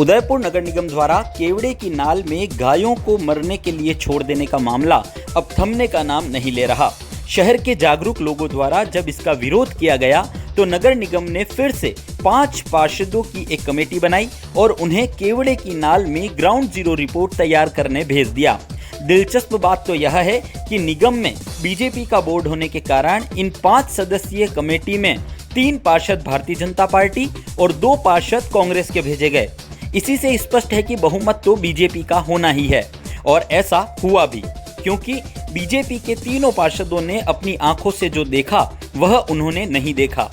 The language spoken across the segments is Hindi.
उदयपुर नगर निगम द्वारा केवड़े की नाल में गायों को मरने के लिए छोड़ देने का मामला अब थमने का नाम नहीं ले रहा। शहर के जागरूक लोगों द्वारा जब इसका विरोध किया गया तो नगर निगम ने फिर से 5 पार्षदों की एक कमेटी बनाई और उन्हें केवड़े की नाल में ग्राउंड जीरो रिपोर्ट तैयार करने भेज दिया। दिलचस्प बात तो यह है कि निगम में बीजेपी का बोर्ड होने के कारण इन 5 सदस्यीय कमेटी में 3 पार्षद भारतीय जनता पार्टी और 2 पार्षद कांग्रेस के भेजे गए। इसी से स्पष्ट है कि बहुमत तो बीजेपी का होना ही है और ऐसा हुआ भी, क्योंकि बीजेपी के तीनों पार्षदों ने अपनी आंखों से जो देखा वह उन्होंने नहीं देखा।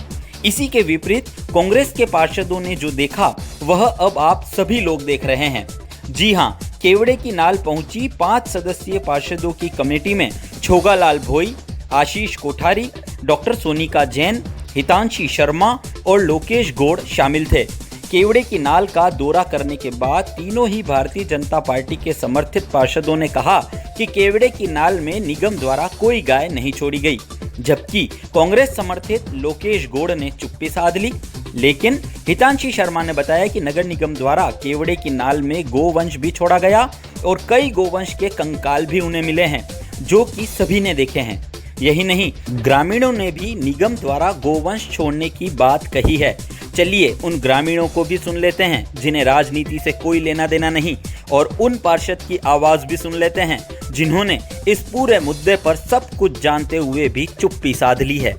इसी के विपरीत कांग्रेस के पार्षदों ने जो देखा वह अब आप सभी लोग देख रहे हैं। जी हां, केवड़े की नाल पहुंची 5 सदस्यीय पार्षदों की कमेटी में छोगालाल भोई, आशीष कोठारी, डॉक्टर सोनिका जैन, हितांशी शर्मा और लोकेश गौड़ शामिल थे। केवड़े की नाल का दौरा करने के बाद तीनों ही भारतीय जनता पार्टी के समर्थित पार्षदों ने कहा कि केवड़े की नाल में निगम द्वारा कोई गाय नहीं छोड़ी गई, जबकि कांग्रेस समर्थित लोकेश गौड़ ने चुप्पी साध ली। लेकिन हितांशी शर्मा ने बताया कि नगर निगम द्वारा केवड़े की नाल में गोवंश भी छोड़ा गया और कई गोवंश के कंकाल भी उन्हें मिले हैं, जो कि सभी ने देखे हैं। यही नहीं, ग्रामीणों ने भी निगम द्वारा गोवंश छोड़ने की बात कही है। चलिए उन ग्रामीणों को भी सुन लेते हैं जिन्हें राजनीति से कोई लेना देना नहीं, और उन पार्षद की आवाज भी सुन लेते हैं जिन्होंने इस पूरे मुद्दे पर सब कुछ जानते हुए भी चुप्पी साध ली है।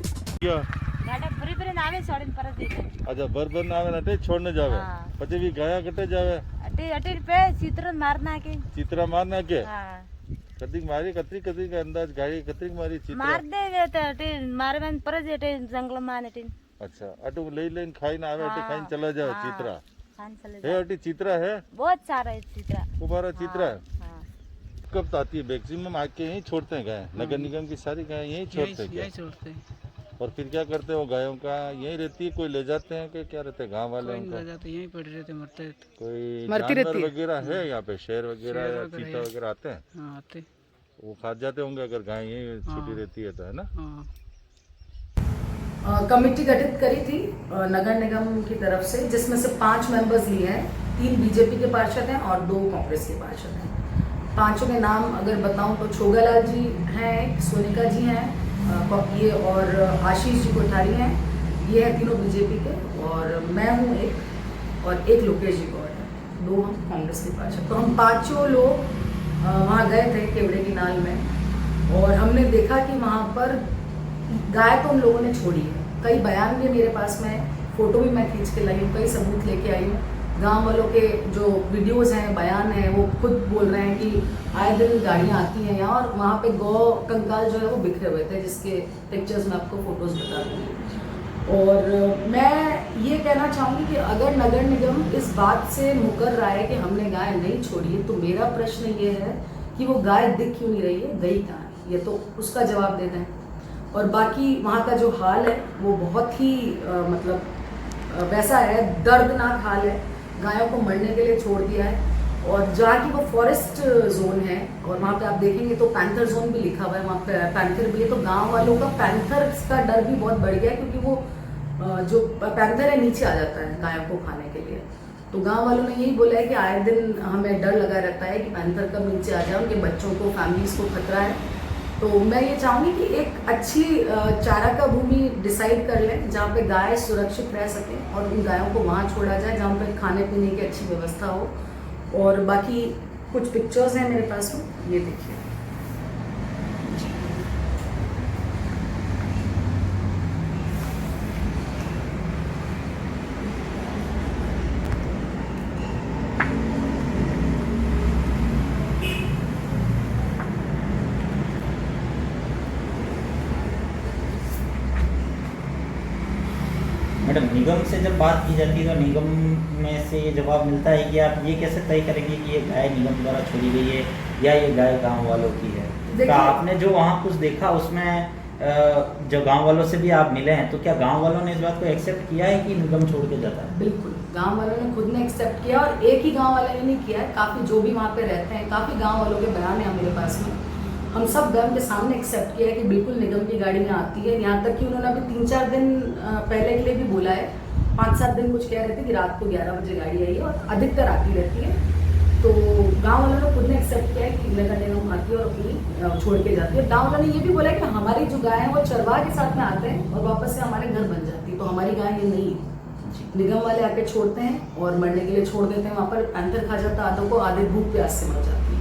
अच्छा, बरबर नावे नटे छोड़ने जावे, પછી भी गाया कटे जावे, अटे पे चित्र मारना के कतिक मारी कतरी का अंदाज गाड़ी कतरी मारी चित्र मार दे तो अटे मारे में पर अटे जंगल में अटे। अच्छा, अटू लेन खाई ना आवे, अटे खाई चला जावे चित्रा खान चले है, अटे चित्रा है, बहुत सारा है चित्रा, तुम्हारा चित्रा है। कब आती है? मैक्सिमम आके यहीं छोड़ते हैं गाय, नगर निगम की सारी गाय यहीं छोड़ते हैं। और फिर क्या करते हैं? वो गायों का यहीं रहती है, कोई ले जाते हैं कि क्या रहते हैं? गांव वाले उनका यहीं पड़े रहते, मरते रहते। कोई जानवर वगैरह है यहाँ पे, शेर वगैरह या चीता वगैरह आते हैं? हाँ, आते। वो खा जाते होंगे अगर गाय यहीं छुट्टी रहती है तो, है ना? कमेटी गठित करी थी नगर निगम की तरफ से, जिसमें से 5 मेंबर्स लिए हैं। 3 बीजेपी के पार्षद हैं और 2 कांग्रेस के पार्षद हैं। 5 के नाम अगर बताऊं तो छोगालाल जी हैं, सोनिका जी हैं, ये और आशीष जी कोठारी हैं, ये है तीनों बीजेपी के, और मैं हूँ एक, और एक लोकेश जी गौड़ है, 2 हम कांग्रेस के पार्षद। तो हम 5 लोग वहाँ गए थे केवड़े की नाल में, और हमने देखा कि वहाँ पर गाय तो उन लोगों ने छोड़ी है। कई बयान भी मेरे पास में, फोटो भी मैं खींच के लाई हूँ, कई सबूत लेके आई हूँ। गांव वालों के जो वीडियोस हैं, बयान हैं, वो खुद बोल रहे हैं कि आए दिन गाड़ियाँ आती हैं यहाँ, और वहाँ पे गौ कंकाल जो है वो बिखरे हुए थे, जिसके पिक्चर्स मैं आपको फोटोज बता दूँगी। और मैं ये कहना चाहूँगी कि अगर नगर निगम इस बात से मुकर रहा है कि हमने गाय नहीं छोड़ी है, तो मेरा प्रश्न ये है कि वो गाय दिख क्यों नहीं रही है, गई कहाँ है? ये तो उसका जवाब दे दें। और बाकी वहाँ का जो हाल है वो बहुत ही मतलब वैसा है, दर्दनाक हाल है। गायों को मरने के लिए छोड़ दिया है, और जहाँ की वो फॉरेस्ट जोन है, और वहाँ पे आप देखेंगे तो पैंथर जोन भी लिखा हुआ है, वहाँ पे पैंथर भी है। तो गांव वालों का पैंथर का डर भी बहुत बढ़ गया है, क्योंकि वो जो पैंथर है नीचे आ जाता है गायों को खाने के लिए। तो गांव वालों ने यही बोला है कि आए दिन हमें डर लगा रहता है कि पैंथर कब नीचे आ जाए, उनके बच्चों को, फैमिलीज को खतरा है। तो मैं ये चाहूँगी कि एक अच्छी चारा का भूमि डिसाइड कर लें जहाँ पे गाय सुरक्षित रह सकें, और उन गायों को वहाँ छोड़ा जाए जहाँ पे खाने पीने की अच्छी व्यवस्था हो। और बाकी कुछ पिक्चर्स हैं मेरे पास में, ये देखिए। मैडम, निगम से जब बात की जाती है तो निगम में से ये जवाब मिलता है कि आप ये कैसे तय करेंगे कि ये गाय निगम द्वारा छोड़ी गई है या ये गाय गांव वालों की है? तो आपने जो वहाँ कुछ देखा उसमें जो गांव वालों से भी आप मिले हैं, तो क्या गांव वालों ने इस बात को एक्सेप्ट किया है कि निगम छोड़ के जाता है? बिल्कुल, गांव वालों ने खुद ने एक्सेप्ट किया, और एक ही गांव वाले ने नहीं किया है, काफ़ी जो भी वहाँ पे रहते हैं, काफ़ी गाँव वालों के बयान है मेरे पास में। हम सब गए उनके सामने एक्सेप्ट किया है कि बिल्कुल निगम की गाड़ी में आती है। यहाँ तक कि उन्होंने अभी 3-4 दिन पहले के लिए भी बोला है 5-7 दिन कुछ कह रहे थे कि रात को 11 बजे गाड़ी आई है और अधिकतर आती रहती है। तो गांव वालों ने खुद ने एक्सेप्ट किया है कि नगर निगम आती है और अपनी छोड़ के जाती है। गांव वालों ने ये भी बोला है कि हमारी जो गाय है वो चरवाह के साथ में आते हैं और वापस से हमारे घर बन जाती है, तो हमारी गाय ये नहीं है। निगम वाले आके छोड़ते हैं और मरने के लिए छोड़ देते हैं, वहाँ पर अंतर खा जाता है, आधों को आधे भूख प्यास से मर जाती है।